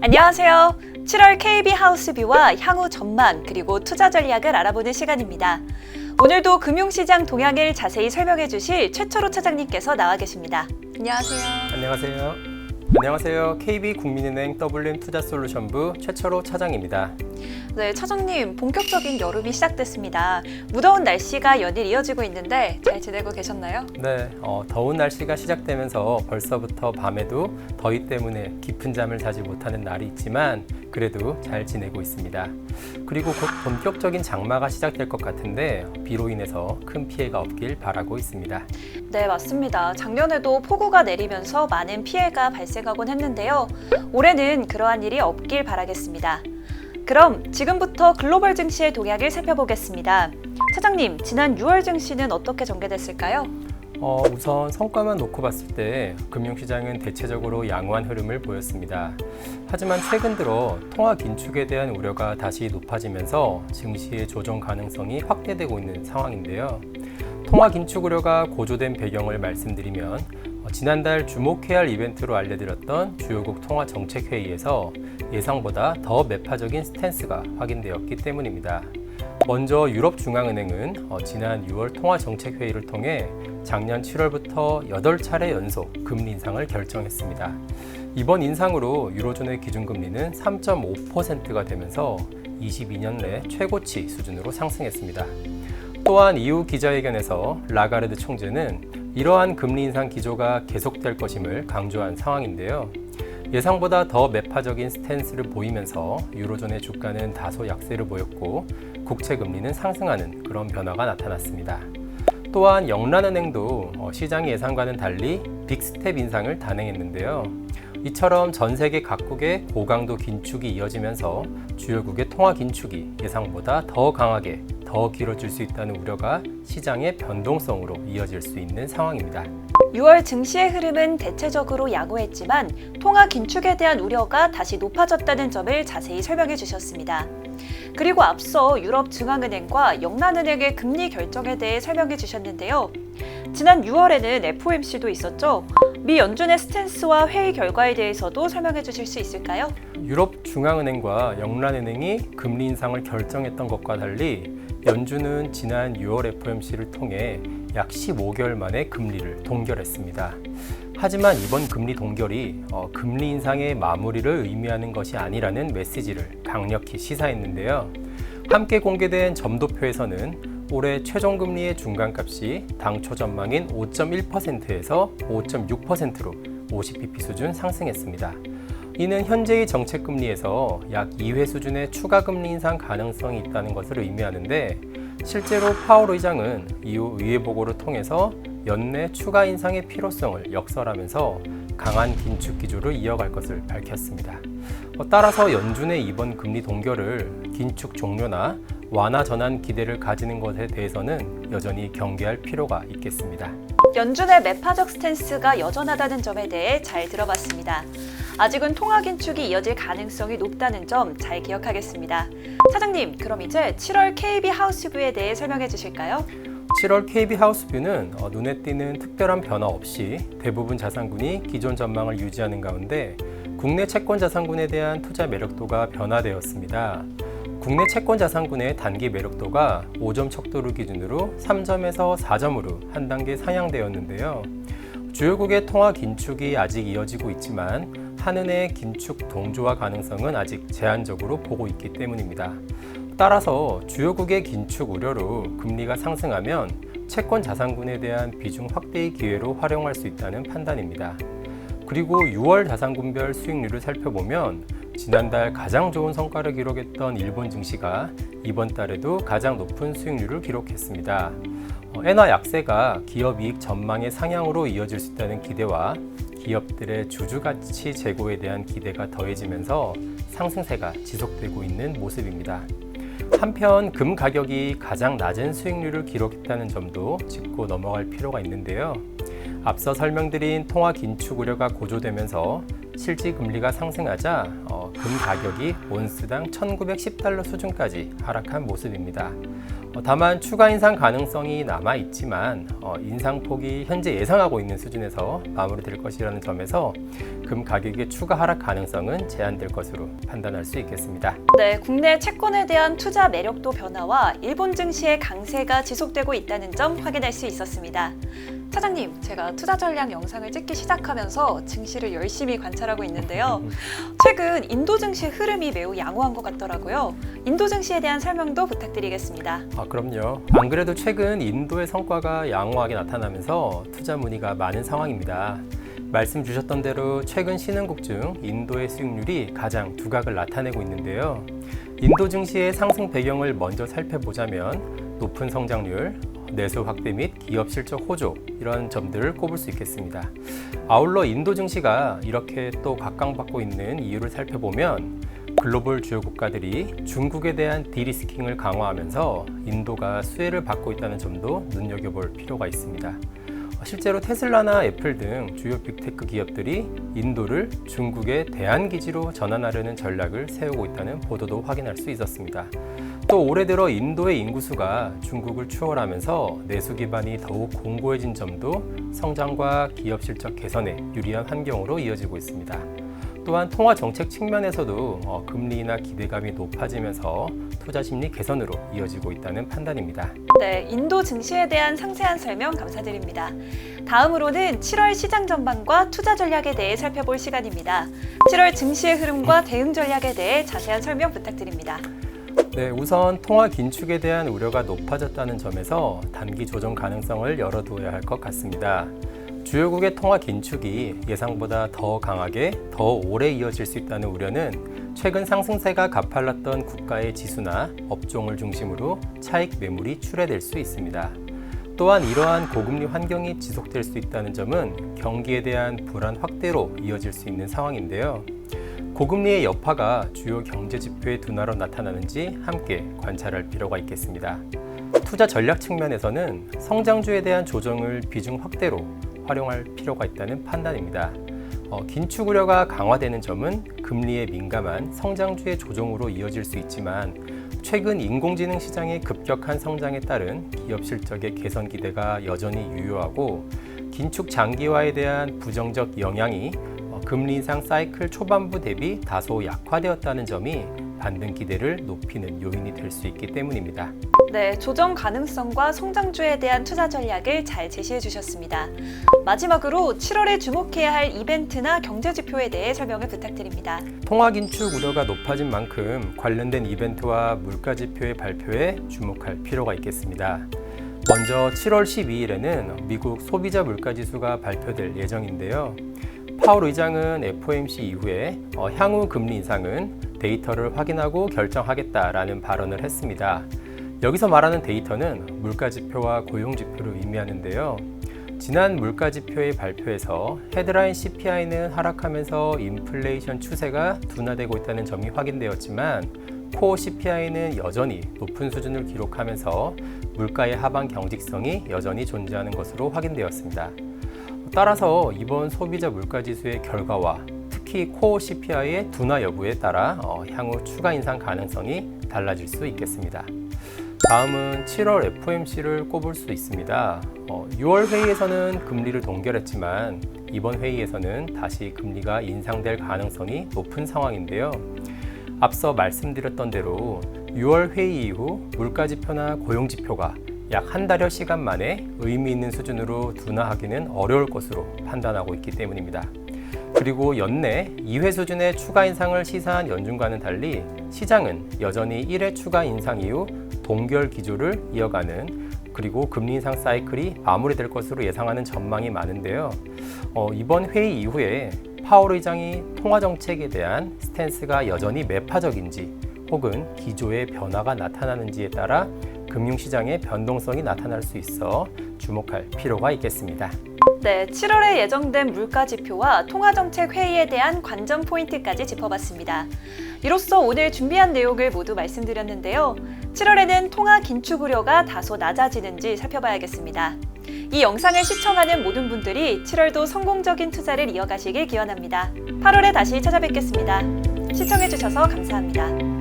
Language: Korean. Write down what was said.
안녕하세요. 7월 KB 하우스뷰와 향후 전망 그리고 투자 전략을 알아보는 시간입니다. 오늘도 금융시장 동향을 자세히 설명해 주실 최철호 차장님께서 나와 계십니다. 안녕하세요. 안녕하세요. KB국민은행 WM 투자솔루션부 최철호 차장입니다. 네, 차장님, 본격적인 여름이 시작됐습니다. 무더운 날씨가 연일 이어지고 있는데 잘 지내고 계셨나요? 네, 더운 날씨가 시작되면서 벌써부터 밤에도 더위 때문에 깊은 잠을 자지 못하는 날이 있지만 그래도 잘 지내고 있습니다. 그리고 곧 본격적인 장마가 시작될 것 같은데 비로 인해서 큰 피해가 없길 바라고 있습니다. 네, 맞습니다. 작년에도 폭우가 내리면서 많은 피해가 발생하곤 했는데요. 올해는 그러한 일이 없길 바라겠습니다. 그럼 지금부터 글로벌 증시의 동향을 살펴보겠습니다. 차장님, 지난 6월 증시는 어떻게 전개됐을까요? 우선 성과만 놓고 봤을 때 금융시장은 대체적으로 양호한 흐름을 보였습니다. 하지만 최근 들어 통화 긴축에 대한 우려가 다시 높아지면서 증시의 조정 가능성이 확대되고 있는 상황인데요. 통화 긴축 우려가 고조된 배경을 말씀드리면 지난달 주목해야 할 이벤트로 알려드렸던 주요국 통화정책회의에서 예상보다 더 매파적인 스탠스가 확인되었기 때문입니다. 먼저 유럽중앙은행은 지난 6월 통화정책회의를 통해 작년 7월부터 8차례 연속 금리 인상을 결정했습니다. 이번 인상으로 유로존의 기준금리는 3.5%가 되면서 22년 내 최고치 수준으로 상승했습니다. 또한 이후 기자회견에서 라가르드 총재는 이러한 금리 인상 기조가 계속될 것임을 강조한 상황인데요. 예상보다 더 매파적인 스탠스를 보이면서 유로존의 주가는 다소 약세를 보였고 국채 금리는 상승하는 그런 변화가 나타났습니다. 또한 영란은행도 시장 예상과는 달리 빅스텝 인상을 단행했는데요. 이처럼 전 세계 각국의 고강도 긴축이 이어지면서 주요국의 통화 긴축이 예상보다 더 강하게 더 길어질 수 있다는 우려가 시장의 변동성으로 이어질 수 있는 상황입니다. 6월 증시의 흐름은 대체적으로 양호했지만 통화 긴축에 대한 우려가 다시 높아졌다는 점을 자세히 설명해 주셨습니다. 그리고 앞서 유럽중앙은행과 영란은행의 금리 결정에 대해 설명해 주셨는데요. 지난 6월에는 FOMC도 있었죠. 미 연준의 스탠스와 회의 결과에 대해서도 설명해 주실 수 있을까요? 유럽중앙은행과 영란은행이 금리 인상을 결정했던 것과 달리 연준은 지난 6월 FOMC를 통해 약 15개월 만에 금리를 동결했습니다. 하지만 이번 금리 동결이 금리 인상의 마무리를 의미하는 것이 아니라는 메시지를 강력히 시사했는데요. 함께 공개된 점도표에서는 올해 최종금리의 중간값이 당초 전망인 5.1%에서 5.6%로 50bp 수준 상승했습니다. 이는 현재의 정책금리에서 약 2회 수준의 추가 금리 인상 가능성이 있다는 것을 의미하는데 실제로 파월 의장은 이후 의회 보고를 통해서 연내 추가 인상의 필요성을 역설하면서 강한 긴축 기조를 이어갈 것을 밝혔습니다. 따라서 연준의 이번 금리 동결을 긴축 종료나 완화 전환 기대를 가지는 것에 대해서는 여전히 경계할 필요가 있겠습니다. 연준의 매파적 스탠스가 여전하다는 점에 대해 잘 들어봤습니다. 아직은 통화 긴축이 이어질 가능성이 높다는 점 잘 기억하겠습니다. 차장님, 그럼 이제 7월 KB 하우스뷰에 대해 설명해 주실까요? 7월 KB 하우스뷰는 눈에 띄는 특별한 변화 없이 대부분 자산군이 기존 전망을 유지하는 가운데 국내 채권 자산군에 대한 투자 매력도가 변화되었습니다. 국내 채권 자산군의 단기 매력도가 5점 척도를 기준으로 3점에서 4점으로 한 단계 상향되었는데요. 주요국의 통화 긴축이 아직 이어지고 있지만 한은의 긴축 동조화 가능성은 아직 제한적으로 보고 있기 때문입니다. 따라서 주요국의 긴축 우려로 금리가 상승하면 채권 자산군에 대한 비중 확대의 기회로 활용할 수 있다는 판단입니다. 그리고 6월 자산군별 수익률을 살펴보면 지난달 가장 좋은 성과를 기록했던 일본 증시가 이번 달에도 가장 높은 수익률을 기록했습니다. 엔화 약세가 기업 이익 전망의 상향으로 이어질 수 있다는 기대와 기업들의 주주가치 제고에 대한 기대가 더해지면서 상승세가 지속되고 있는 모습입니다. 한편 금 가격이 가장 낮은 수익률을 기록했다는 점도 짚고 넘어갈 필요가 있는데요. 앞서 설명드린 통화 긴축 우려가 고조되면서 실질 금리가 상승하자 금 가격이 온스당 1910달러 수준까지 하락한 모습입니다. 다만 추가 인상 가능성이 남아 있지만 인상폭이 현재 예상하고 있는 수준에서 마무리될 것이라는 점에서 금 가격의 추가 하락 가능성은 제한될 것으로 판단할 수 있겠습니다. 네, 국내 채권에 대한 투자 매력도 변화와 일본 증시의 강세가 지속되고 있다는 점 확인할 수 있었습니다. 차장님, 제가 투자 전략 영상을 찍기 시작하면서 증시를 열심히 관찰하고 있는데요. 최근 인도 증시 흐름이 매우 양호한 것 같더라고요. 인도 증시에 대한 설명도 부탁드리겠습니다. 그럼요. 안 그래도 최근 인도의 성과가 양호하게 나타나면서 투자 문의가 많은 상황입니다. 말씀 주셨던 대로 최근 신흥국 중 인도의 수익률이 가장 두각을 나타내고 있는데요. 인도 증시의 상승 배경을 먼저 살펴보자면 높은 성장률, 내수 확대 및 기업 실적 호조 이런 점들을 꼽을 수 있겠습니다. 아울러 인도 증시가 이렇게 또 각광받고 있는 이유를 살펴보면 글로벌 주요 국가들이 중국에 대한 디리스킹을 강화하면서 인도가 수혜를 받고 있다는 점도 눈여겨볼 필요가 있습니다. 실제로 테슬라나 애플 등 주요 빅테크 기업들이 인도를 중국의 대안기지로 전환하려는 전략을 세우고 있다는 보도도 확인할 수 있었습니다. 또 올해 들어 인도의 인구수가 중국을 추월하면서 내수 기반이 더욱 공고해진 점도 성장과 기업 실적 개선에 유리한 환경으로 이어지고 있습니다. 또한 통화 정책 측면에서도 금리나 기대감이 높아지면서 투자 심리 개선으로 이어지고 있다는 판단입니다. 네, 인도 증시에 대한 상세한 설명 감사드립니다. 다음으로는 7월 시장 전반과 투자 전략에 대해 살펴볼 시간입니다. 7월 증시의 흐름과 대응 전략에 대해 자세한 설명 부탁드립니다. 네, 우선 통화 긴축에 대한 우려가 높아졌다는 점에서 단기 조정 가능성을 열어두어야 할 것 같습니다. 주요국의 통화 긴축이 예상보다 더 강하게 더 오래 이어질 수 있다는 우려는 최근 상승세가 가팔랐던 국가의 지수나 업종을 중심으로 차익 매물이 출회될 수 있습니다. 또한 이러한 고금리 환경이 지속될 수 있다는 점은 경기에 대한 불안 확대로 이어질 수 있는 상황인데요. 고금리의 여파가 주요 경제 지표의 둔화로 나타나는지 함께 관찰할 필요가 있겠습니다. 투자 전략 측면에서는 성장주에 대한 조정을 비중 확대로 활용할 필요가 있다는 판단입니다. 긴축 우려가 강화되는 점은 금리에 민감한 성장주의 조정으로 이어질 수 있지만 최근 인공지능 시장의 급격한 성장에 따른 기업 실적의 개선 기대가 여전히 유효하고 긴축 장기화에 대한 부정적 영향이 금리 인상 사이클 초반부 대비 다소 약화되었다는 점이 반등 기대를 높이는 요인이 될 수 있기 때문입니다. 네, 조정 가능성과 성장주에 대한 투자 전략을 잘 제시해 주셨습니다. 마지막으로 7월에 주목해야 할 이벤트나 경제 지표에 대해 설명을 부탁드립니다. 통화 긴축 우려가 높아진 만큼 관련된 이벤트와 물가 지표의 발표에 주목할 필요가 있겠습니다. 먼저 7월 12일에는 미국 소비자 물가 지수가 발표될 예정인데요. 파월 의장은 FOMC 이후에 향후 금리 인상은 데이터를 확인하고 결정하겠다라는 발언을 했습니다. 여기서 말하는 데이터는 물가 지표와 고용 지표를 의미하는데요. 지난 물가 지표의 발표에서 헤드라인 CPI는 하락하면서 인플레이션 추세가 둔화되고 있다는 점이 확인되었지만 코어 CPI는 여전히 높은 수준을 기록하면서 물가의 하방 경직성이 여전히 존재하는 것으로 확인되었습니다. 따라서 이번 소비자 물가 지수의 결과와 특히 코어 CPI의 둔화 여부에 따라 향후 추가 인상 가능성이 달라질 수 있겠습니다. 다음은 7월 FOMC를 꼽을 수 있습니다. 6월 회의에서는 금리를 동결했지만 이번 회의에서는 다시 금리가 인상될 가능성이 높은 상황인데요. 앞서 말씀드렸던 대로 6월 회의 이후 물가 지표나 고용 지표가 약 한 달여 시간 만에 의미 있는 수준으로 둔화하기는 어려울 것으로 판단하고 있기 때문입니다. 그리고 연내 2회 수준의 추가 인상을 시사한 연준과는 달리 시장은 여전히 1회 추가 인상 이후 동결 기조를 이어가는 그리고 금리 인상 사이클이 마무리될 것으로 예상하는 전망이 많은데요. 이번 회의 이후에 파월 의장이 통화 정책에 대한 스탠스가 여전히 매파적인지 혹은 기조의 변화가 나타나는지에 따라 금융시장의 변동성이 나타날 수 있어 주목할 필요가 있겠습니다. 네, 7월에 예정된 물가 지표와 통화정책 회의에 대한 관전 포인트까지 짚어봤습니다. 이로써 오늘 준비한 내용을 모두 말씀드렸는데요. 7월에는 통화 긴축 우려가 다소 낮아지는지 살펴봐야겠습니다. 이 영상을 시청하는 모든 분들이 7월도 성공적인 투자를 이어가시길 기원합니다. 8월에 다시 찾아뵙겠습니다. 시청해주셔서 감사합니다.